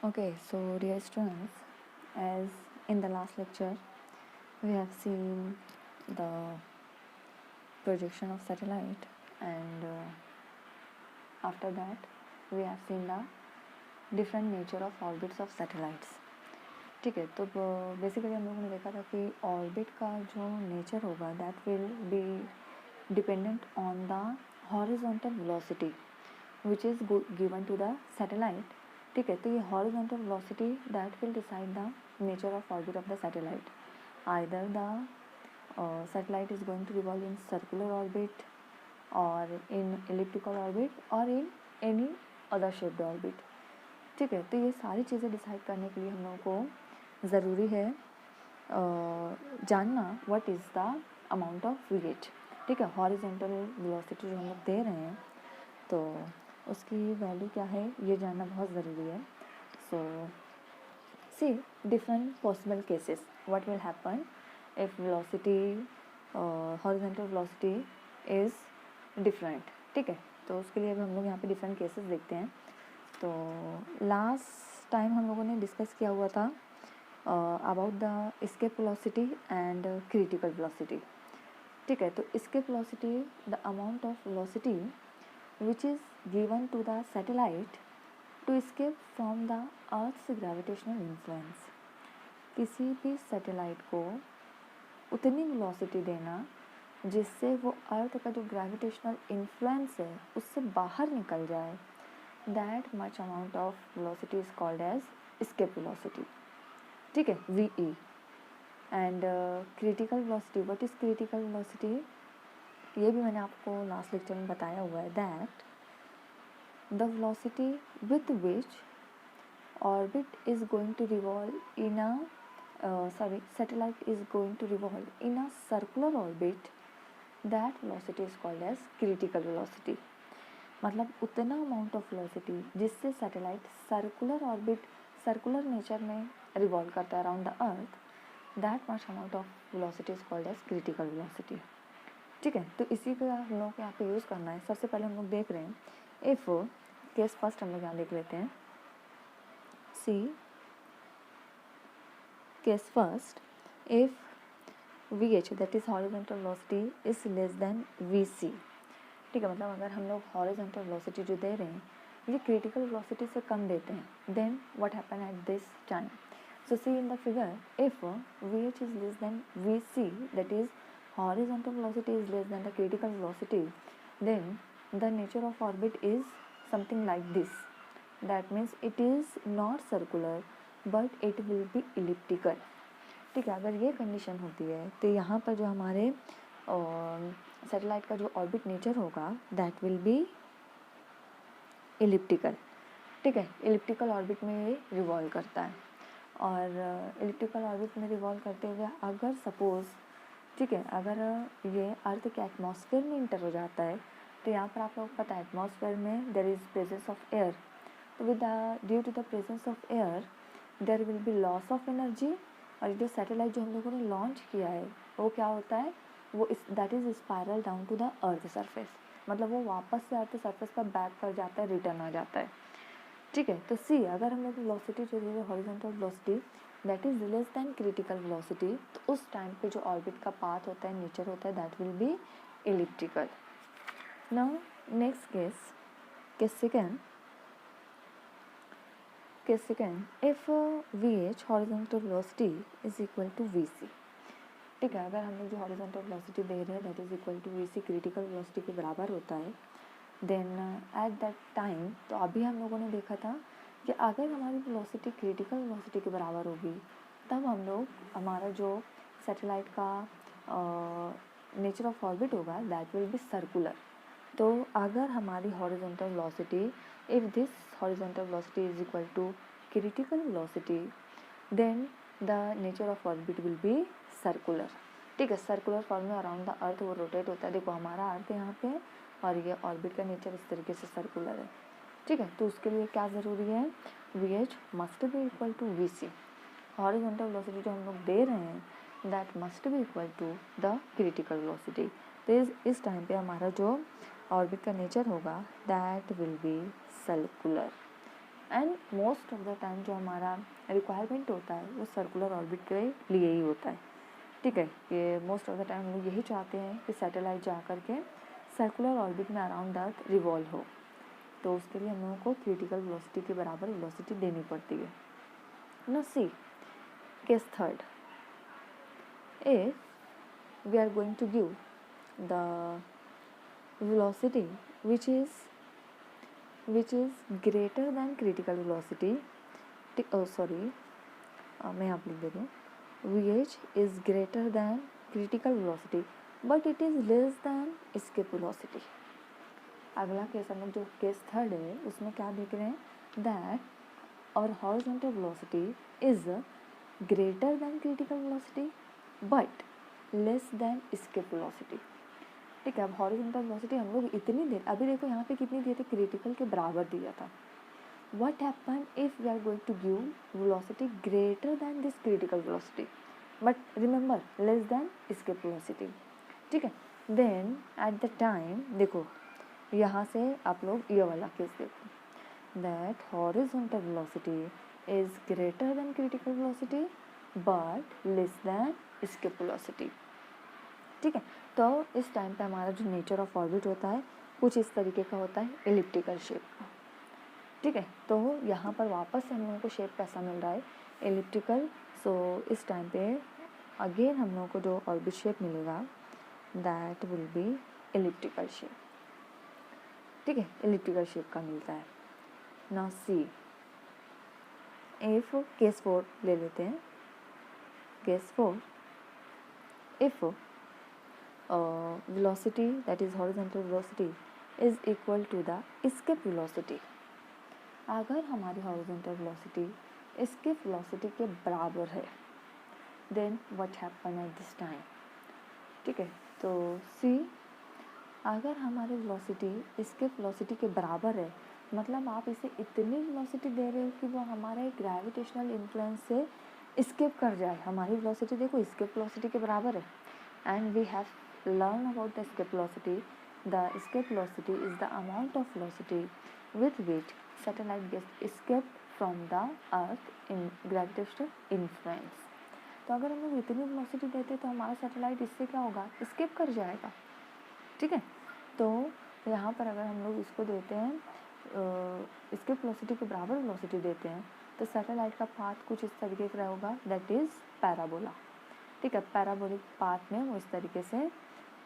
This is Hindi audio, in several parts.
Okay, so dear students, as in the last lecture, we have seen the projection of satellite, and after that, we have seen the different nature of orbits of satellites. ठीक है, तो बेसिकली हम लोगों ने देखा था कि ऑर्बिट का जो नेचर होगा that will be dependent on the horizontal velocity which is given to the satellite. ठीक है, तो ये horizontal velocity that will decide the nature of orbit of the satellite. Either the satellite is going to revolve in circular orbit or in elliptical orbit or in any other shaped orbit. ठीक है, तो ये सारी चीज़ें डिसाइड करने के लिए हम लोगों को ज़रूरी है जानना what is the amount of weight. ठीक है, हॉरिजॉन्टल वेलोसिटी जो हम लोग दे रहे हैं तो उसकी वैल्यू क्या है ये जानना बहुत ज़रूरी है. So see different possible cases what will happen if velocity horizontal velocity is different. ठीक है, तो उसके लिए अब हम लोग यहाँ पे डिफरेंट केसेस देखते हैं. तो लास्ट टाइम हम लोगों ने डिस्कस किया हुआ था about the escape velocity and critical velocity. ठीक है, तो escape velocity the amount of velocity which is given to the satellite to escape from the earth's gravitational influence. किसी भी सैटेलाइट को उतनी वेलोसिटी देना जिससे वो अर्थ का जो ग्रेविटेशनल इन्फ्लुएंस है उससे बाहर निकल जाए, that much amount of velocity is called as escape velocity. ठीक है, V E. And critical velocity, what is critical velocity, ये भी मैंने आपको लास्ट लेक्चर में बताया हुआ है. That the velocity with which orbit is going to revolve in a satellite is going to revolve in a circular orbit, that velocity is called as critical velocity. मतलब उतना अमाउंट ऑफ वेलोसिटी जिससे satellite circular orbit, circular nature में रिवॉल्व करता है around the earth, that much amount of velocity is called as critical velocity. ठीक है, तो इसी का हम लोग को यहाँ पे यूज़ करना है. सबसे पहले हम लोग देख रहे हैं इफ़ केस फर्स्ट हम लोग यहाँ देख लेते हैं. सी case first, if VH that is horizontal velocity is less than VC. ठीक है, मतलब अगर हम लोग horizontal velocity जो दे रहे हैं ये critical velocity से कम देते हैं, then what happen at this time? So see in the figure, if VH is less than VC, that is horizontal velocity is less than the critical velocity, then the nature of orbit is something like this. That means it is not circular but it will B elliptical. ठीक है, अगर ये कंडीशन होती है तो यहाँ पर जो हमारे सैटेलाइट का जो ऑर्बिट नेचर होगा दैट विल बी इलिप्टिकल. ठीक है, इलिप्टिकल ऑर्बिट में ये रिवॉल्व करता है. और इलिप्टिकल ऑर्बिट में रिवॉल्व करते हुए अगर सपोज़, ठीक है, अगर ये अर्थ के एटमॉस्फेयर में इंटर हो जाता है तो यहाँ पर आप लोगों को पता है एटमॉस्फेयर में there is presence of air. तो with due to the presence of air there will be loss of energy. और जो सैटेलाइट जो हम लोगों ने लॉन्च किया है वो क्या होता है, वो that is spiral down to the earth surface. मतलब वो वापस से अर्थ सरफेस पर बैक कर जाता है, रिटर्न आ जाता है. ठीक है, तो सी अगर हम लोग वेलोसिटी जो है horizontal velocity that is less than critical velocity, तो उस टाइम पे जो ऑर्बिट का पाथ होता है, नेचर होता है, that will B elliptical. Now next case second. Case second, if VH horizontal velocity is equal to VC. ठीक है, अगर हम लोग जो हॉरिजॉन्टल वेलोसिटी दे रहे हैं that is equal to VC critical velocity के बराबर होता है, देन एट दैट टाइम, तो अभी हम लोगों ने देखा था कि अगर हमारी वेलोसिटी क्रिटिकल वेलोसिटी के बराबर होगी तब हम लोग हमारा जो सैटेलाइट का नेचर ऑफ ऑर्बिट होगा दैट विल बी सर्कुलर. तो अगर हमारी horizontal velocity, if this horizontal velocity is equal to critical velocity, then the nature of orbit will be circular. ठीक है, सर्कुलर फॉर्म में अराउंड द अर्थ वो रोटेट होता है. देखो हमारा अर्थ यहाँ पे और ये ऑर्बिट का नेचर इस तरीके से सर्कुलर है. ठीक है, तो उसके लिए क्या ज़रूरी है, VH must be equal to VC. Horizontal velocity जो हम लोग दे रहे हैं that must be equal to the critical velocity. तो इस टाइम पे हमारा जो ऑर्बिट का नेचर होगा that will be circular. And most of the time जो हमारा रिक्वायरमेंट होता है वो सर्कुलर ऑर्बिट के लिए ही होता है, ठीक है। कि मोस्ट ऑफ द टाइम हम लोग यही चाहते हैं कि सैटेलाइट जा कर के सर्कुलर ऑर्बिट में अराउंड द अर्थ रिवॉल्व हो, तो उसके लिए हम लोगों को क्रिटिकल वेलोसिटी के बराबर वेलोसिटी देनी पड़ती है। Now see case third, if we are going to give the velocity which is greater than critical velocity, मैं यहाँ लिख दे रही हूँ, VH is greater than critical velocity but it is less than escape velocity। अगला केस हम लोग जो केस थर्ड है उसमें क्या देख रहे हैं, that our horizontal velocity is greater than critical velocity but less than escape velocity, ठीक है। अब हॉरिजॉन्टल वेलोसिटी हम लोग इतनी देर, अभी देखो यहाँ पे कितनी दिए थे, क्रिटिकल के बराबर दिया था। What happen if we are going to give velocity greater than this critical velocity but remember less than escape velocity, ठीक है। देन एट द टाइम देखो यहाँ से आप लोग ये वाला केस देखो, that horizontal velocity is greater than critical velocity but less than escape velocity, ठीक है। तो इस टाइम पे हमारा जो नेचर ऑफ ऑर्बिट होता है कुछ इस तरीके का होता है, एलिप्टिकल शेप का, ठीक है। तो यहाँ पर वापस से हम लोगों को शेप कैसा मिल रहा है, एलिप्टिकल। सो इस टाइम पे अगेन हम लोगों को जो ऑर्बिट शेप मिलेगा that will B elliptical shape, ठीक है, एलिप्टिकल शेप का मिलता है। नाउ सी इफ केस 4 ले लेते हैं, case 4 if velocity, that is horizontal velocity, is equal to the escape velocity। अगर हमारी horizontal velocity escape velocity के बराबर है then what happen at this time, ठीक है। तो C अगर हमारी velocity escape velocity के बराबर है मतलब आप इसे इतनी velocity दे रहे हो कि वो हमारे ग्रेविटेशनल इन्फ्लुएंस से escape कर जाए। हमारी velocity देखो escape velocity के बराबर है and we have learn about the escape velocity. The escape velocity is the amount of velocity with which satellite gets escaped from the earth in gravitational influence। तो अगर हम लोग इतनी वेलोसिटी देते तो हमारा सैटेलाइट इससे क्या होगा, escape कर जाएगा, ठीक है। तो यहाँ पर अगर हम लोग इसको देते हैं escape velocity के बराबर वेलोसिटी देते हैं तो सैटेलाइट का पाथ कुछ इस तरीके का होगा, दैट इज़ पैराबोला, ठीक है। पैराबोलिक पाथ में वो इस तरीके से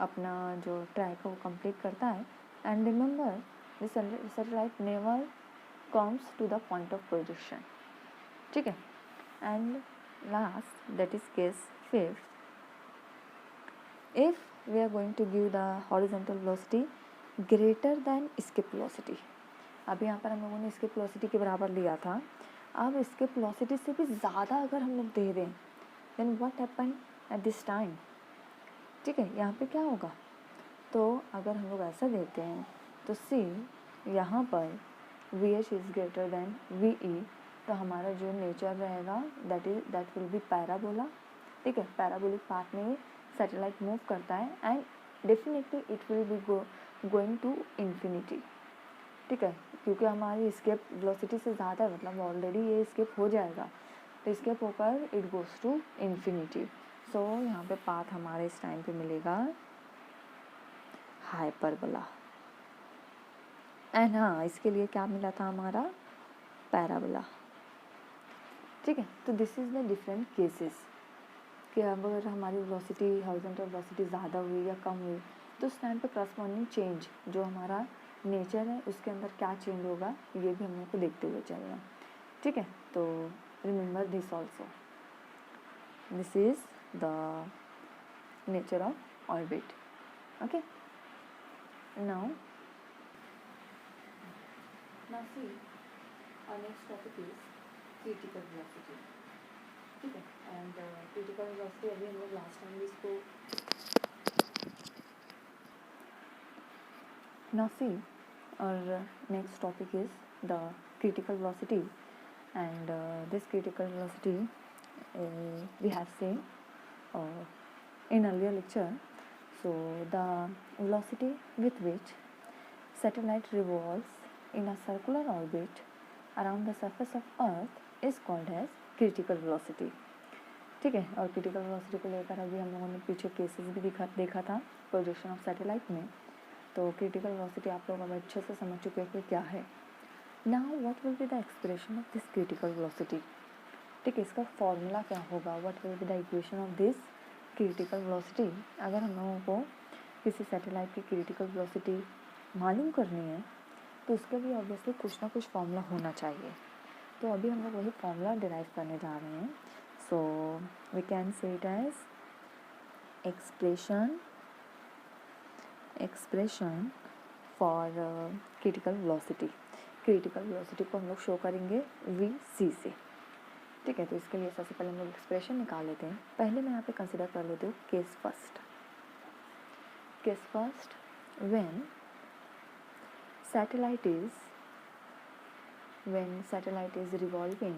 अपना जो ट्रैक है वो कंप्लीट करता है। And remember this satellite never comes to the point of projection, ठीक है। And last that is case 5 if we are going to give the horizontal velocity greater than escape velocity. अभी यहाँ पर हम लोगों ने एस्केप वेलोसिटी के बराबर लिया था, अब एस्केप वेलोसिटी से भी ज़्यादा अगर हम लोग दे दें then what happen at this time, ठीक है। यहाँ पे क्या होगा, तो अगर हम लोग ऐसा देते हैं तो सी यहाँ पर VH is greater than VE, तो हमारा जो नेचर रहेगा दैट विल बी पैराबोला, ठीक है। पैराबोलिक पाथ में सैटेलाइट मूव करता है and definitely it will be going to infinity, ठीक है। क्योंकि हमारी एस्केप वेलोसिटी से ज़्यादा मतलब ऑलरेडी ये एस्केप हो जाएगा, तो एस्केप होकर इट गोज़ टू इन्फिनिटी। सो यहाँ पे पाथ हमारे इस टाइम पे मिलेगा हाइपरबोला। एंड हाँ इसके लिए क्या मिला था हमारा, पैराबोला, ठीक है। तो this is the different cases कि अब अगर हमारी वेलोसिटी हॉरिजॉन्टल वेलोसिटी ज़्यादा हुई या कम हुई तो उस टाइम पे करस्पॉन्डिंग चेंज जो हमारा नेचर है उसके अंदर क्या चेंज होगा ये भी हम लोग को देखते हुए चलना, ठीक है। तो remember this also, this is the nature of orbit, okay। now see our next topic is critical velocity, ठीक है। and critical velocity अभी हम लोग लास्ट टाइम भी इसको now see our next topic is the critical velocity and this critical velocity we have seen in earlier lecture। So the velocity with which satellite revolves in a circular orbit around the surface of earth is called as critical velocity. ठीक है, और क्रिटिकल वेलोसिटी को लेकर अभी हम लोगों ने पीछे केसेस भी देखा था प्रोजेक्शन ऑफ सैटेलाइट में। तो क्रिटिकल वेलोसिटी आप लोग अब अच्छे से समझ चुके हैं कि क्या है। Now what will be the expression of this critical velocity. ठीक है, इसका फॉर्मूला क्या होगा, what will be the equation of this critical velocity. अगर हम लोगों को किसी सैटेलाइट की क्रिटिकल वेलोसिटी मालूम करनी है तो उसके लिए ऑब्वियसली कुछ ना कुछ फॉर्मूला होना चाहिए। तो अभी हम लोग वही फॉर्मूला डिराइव करने जा रहे हैं। So we can say it as expression for critical velocity. Critical velocity को हम लोग शो करेंगे VC से। ठीक है, तो इसके लिए सबसे पहले हम लोग एक्सप्रेशन निकाल लेते हैं। पहले मैं यहाँ पे कंसिडर कर लेती हूँ case first. When satellite is revolving